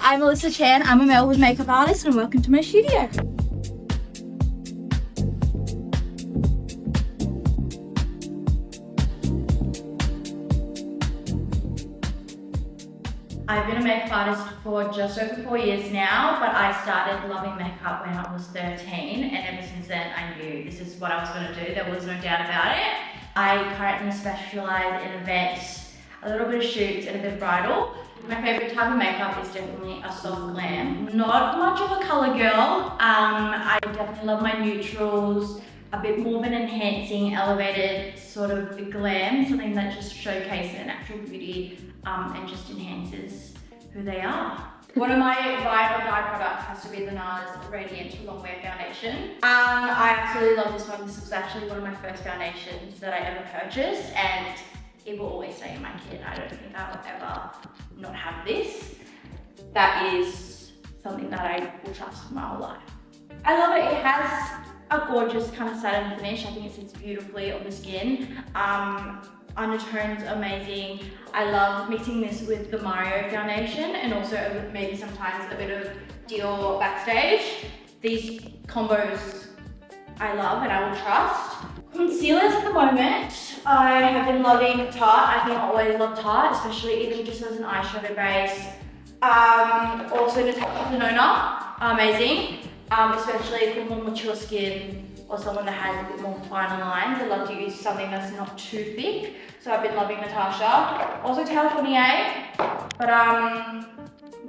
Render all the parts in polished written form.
I'm Alyssa Chan, I'm a Melbourne makeup artist and welcome to my studio. I've been a makeup artist for just over 4 years now, but I started loving makeup when I was 13, and ever since then I knew this is what I was going to do. There was no doubt about it. I currently specialise in events, a little bit of shoots and a bit of bridal. My favourite type of makeup is definitely a soft glam. Not much of a colour girl. I definitely love my neutrals, a bit more of an enhancing, elevated sort of glam, something that just showcases their natural beauty and just enhances who they are. One of my ride or die products has to be the NARS Radiant Long Wear Foundation. I absolutely love this one. This was actually one of my first foundations that I ever purchased, and it will always stay in my kit. I don't think I will ever not have this. That is something that I will trust my whole life. I love it. It has a gorgeous kind of satin finish. I think it sits beautifully on the skin. Undertones amazing. I love mixing this with the Mario foundation and also maybe sometimes a bit of Dior Backstage. These combos I love and I will trust. Concealers at the moment, I have been loving Tarte. I think I always love Tarte, especially even just as an eyeshadow base. Also Natasha Denona, amazing. Especially for more mature skin or someone that has a bit more finer lines. I love to use something that's not too thick. So I've been loving Natasha. Also Taylor 28. But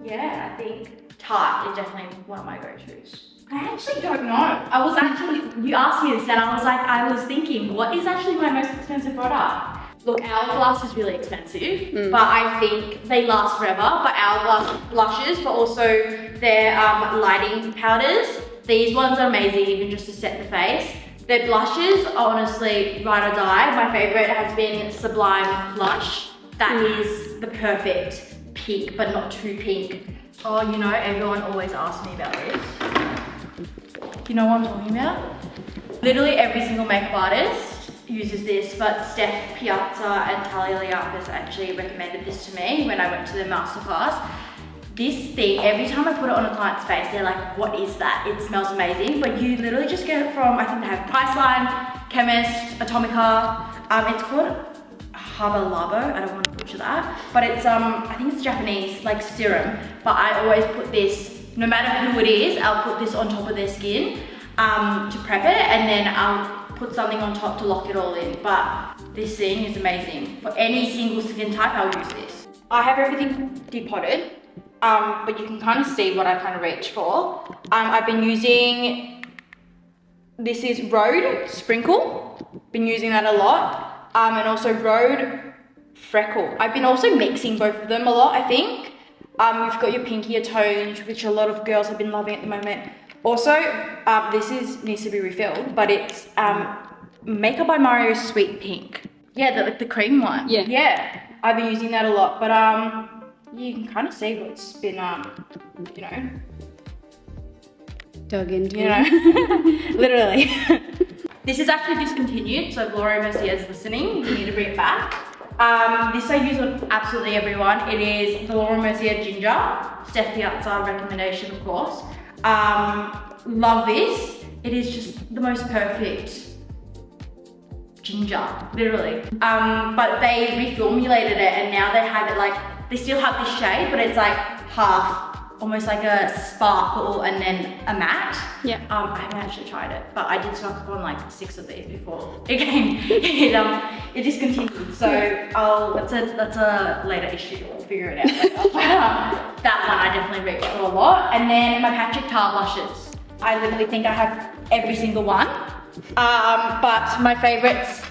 yeah, I think Tarte is definitely one of my go-tos. I actually don't know. You asked me this and I was thinking, what is actually my most expensive product? Look, Hourglass is really expensive, but I think they last forever. But Hourglass blushes, but also their lighting powders. These ones are amazing, even just to set the face. Their blushes are honestly ride or die. My favorite has been Sublime Blush. That is the perfect pink, but not too pink. Oh, you know, everyone always asks me about this. You know what I'm talking about? Literally every single makeup artist uses this, but Steph Piazza and Talia Liapis actually recommended this to me when I went to the masterclass. This thing, every time I put it on a client's face, they're like, what is that? It smells amazing, but you literally just get it from, I think they have Priceline, Chemist, Atomica. It's called Haba Labo, I don't want to butcher that, but it's, I think it's Japanese, like serum, but I always put this, no matter who it is, I'll put this on top of their skin to prep it, and then I'll put something on top to lock it all in. But this thing is amazing. For any single skin type, I'll use this. I have everything depotted, but you can kind of see what I kind of reach for. I've been using, this is Rhode Sprinkle. Been using that a lot. And also Rhode Freckle. I've been also mixing both of them a lot, I think. You've got your pinkier tones, which a lot of girls have been loving at the moment. Also, needs to be refilled, but it's Makeup by Mario Sweet Pink. Yeah, the cream one. Yeah. Yeah, I've been using that a lot, but you can kind of see what's been, you know, dug into. You know, literally. This is actually discontinued, so if Laura Mercier is listening, you need to bring it back. This I use on absolutely everyone. It is the Laura Mercier Ginger, Steph Piazza recommendation, of course. Love this. It is just the most perfect ginger, literally. But they reformulated it and now they have it like, they still have this shade, but it's like half, almost like a sparkle and then a matte. Yeah. I haven't actually tried it, but I did stock up on like 6 of these before it came. It discontinued, so that's a later issue. We'll figure it out later. That one I definitely reach for a lot. And then my Patrick Tarte blushes. I literally think I have every single one. But my favorites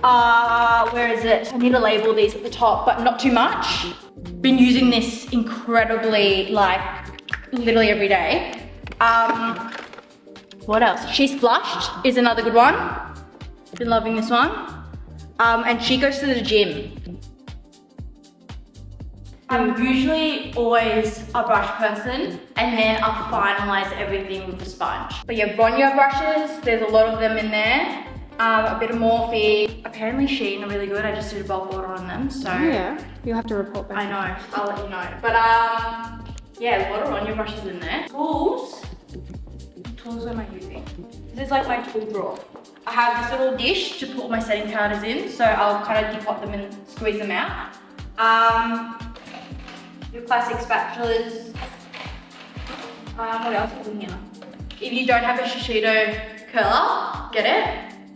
are, where is it? I need to label these at the top, but not too much. Been using this incredibly, like, literally every day. What else? She's Flushed is another good one. Been loving this one. And she goes to the gym. I'm usually always a brush person, and then I'll finalize everything with a sponge. But yeah, Bonya brushes, there's a lot of them in there. A bit of Morphe. Apparently Shein are really good. I just did a bulk order on them, so. Oh yeah, you'll have to report back. I know, I'll let you know. But yeah, water on your brushes in there. Tools. What tools am I using? This is like my tool drawer. I have this little dish to put my setting powders in, so I'll kind of depot them and squeeze them out. Your classic spatulas. What else is in here? If you don't have a Shiseido curler, get it.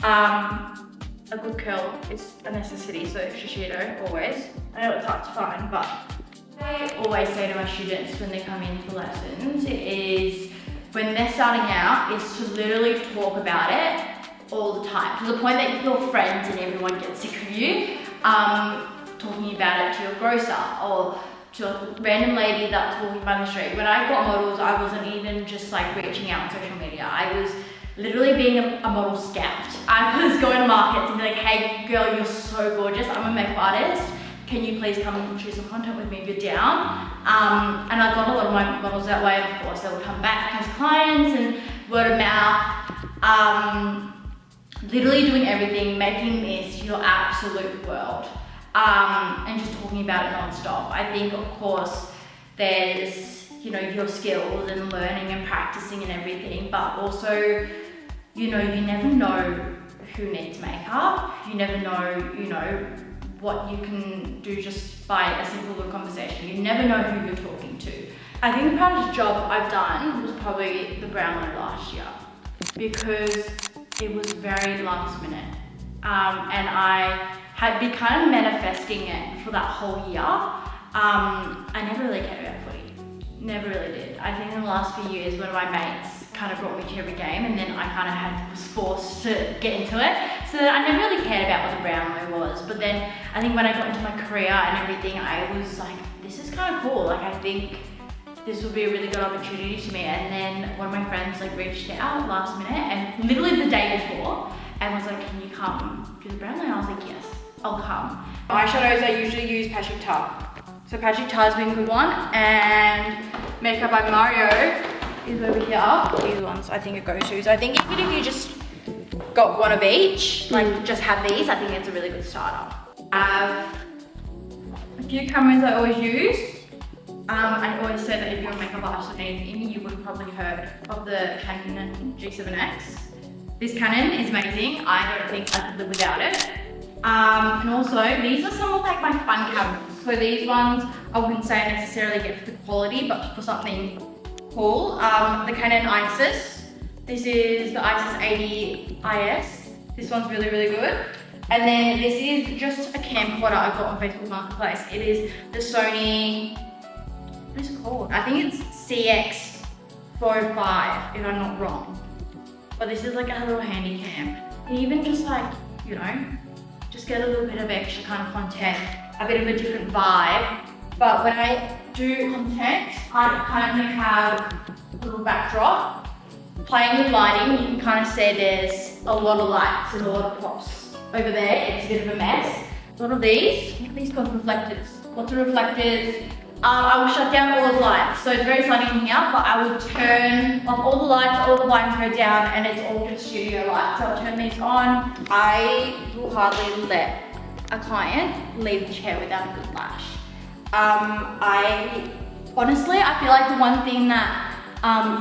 A good curl is a necessity, so Shiseido always. I know it's hard to find, but I always say to my students when they come in for lessons is when they're starting out is to literally talk about it all the time, to the point that your friends and everyone gets sick of you talking about it to your grocer or to a random lady that's walking by the street. When I got models, I wasn't even just like reaching out on social media. I was literally being a model scout. I was going to markets and be like, hey girl, you're so gorgeous. I'm a makeup artist. Can you please come and shoot some content with me if you're down? And I got a lot of my models that way. Of course, they would come back as clients and word of mouth. Literally doing everything, making this your absolute world. And just talking about it non-stop. I think, of course, there's, you know, your skills and learning and practicing and everything, but also, you know, you never know who needs makeup. You never know, you know, what you can do just by a simple little conversation. You never know who you're talking to. I think the proudest job I've done was probably the Brownlow last year because it was very last minute. And I had been kind of manifesting it for that whole year. I never really cared about footy. Never really did. I think in the last few years when my mates kind of brought me to every game and then I kind of was forced to get into it. So then I never really cared about what the Brownlow was. But then I think when I got into my career and everything, I was like, this is kind of cool. Like I think this would be a really good opportunity to me. And then one of my friends like reached out last minute and literally the day before and was like, can you come to the Brownlow? And I was like, yes, I'll come. Eyeshadows, I usually use Patrick Tar. So Patrick Tar's been a good one. And Makeup by Mario is over here. These ones I think are go-tos. I think even if you just got one of each, like just have these, I think it's a really good starter. I have a few cameras I always use. I always say that if you're a makeup artist or anything, you would have probably heard of the Canon G7X. This Canon is amazing. I don't think I could live without it. And also, these are some of like my fun cameras. So these ones, I wouldn't say I necessarily get for the quality, but for something cool. The Canon Isis. This is the Isis 80 IS. This one's really, really good. And then this is just a camcorder I got on Facebook Marketplace. It is the Sony, what is it called? I think it's CX405, if I'm not wrong. But this is like a little handy cam. And even just like, you know, just get a little bit of extra kind of content, a bit of a different vibe. But when I do content, I currently have a little backdrop. Playing with lighting, you can kind of see there's a lot of lights and a lot of props over there. It's a bit of a mess. A lot of these, what are these called? Reflectors. Lots of reflectors. I will shut down all the lights. So it's very sunny in here, but I will turn off all the lights, all the blinds go down, and it's all just studio lights. So I'll turn these on. I will hardly let a client leave the chair without a good lash. Honestly, I feel like the one thing that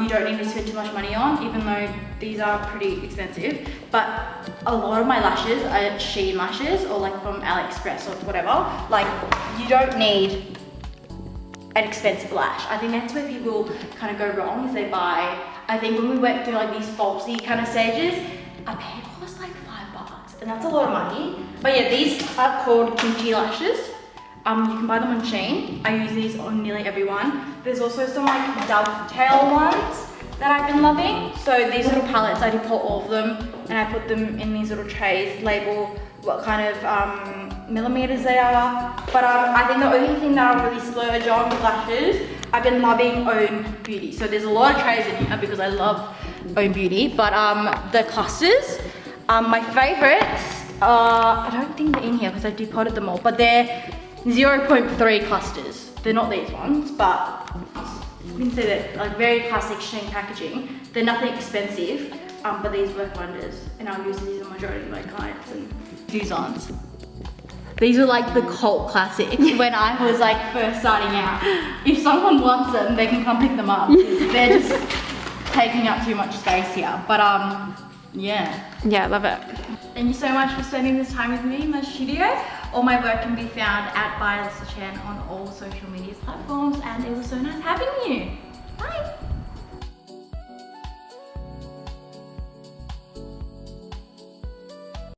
you don't need to spend too much money on, even though these are pretty expensive, but a lot of my lashes are Shein lashes or like from AliExpress or whatever. Like, you don't need an expensive lash. I think that's where people kind of go wrong, is they buy, I think when we went through like these falsy kind of stages, a pair cost like $5 and that's a lot of money. But yeah, these are called kimchi lashes. You can buy them on Shein. I use these on nearly everyone. There's also some like dovetail ones that I've been loving. So these little palettes, I depot all of them and I put them in these little trays, label what kind of millimeters they are. But I think the only thing that I really splurge on with lashes, I've been loving Own Beauty. So there's a lot of trays in here because I love Own Beauty. But the clusters, my favorites, I don't think they're in here because I depotted them all, but they're 0.3 clusters. They're not these ones, but you can see that like very classic Shein packaging. They're nothing expensive, but these work wonders. And I'll use these in the majority of my clients and use-ons. These are like the cult classics when I was like first starting out. If someone wants them, they can come pick them up. They're just taking up too much space here. But yeah. Yeah, I love it. Thank you so much for spending this time with me in the studio. All my work can be found at Alyssa Chan on all social media platforms, and it was so nice having you. Bye.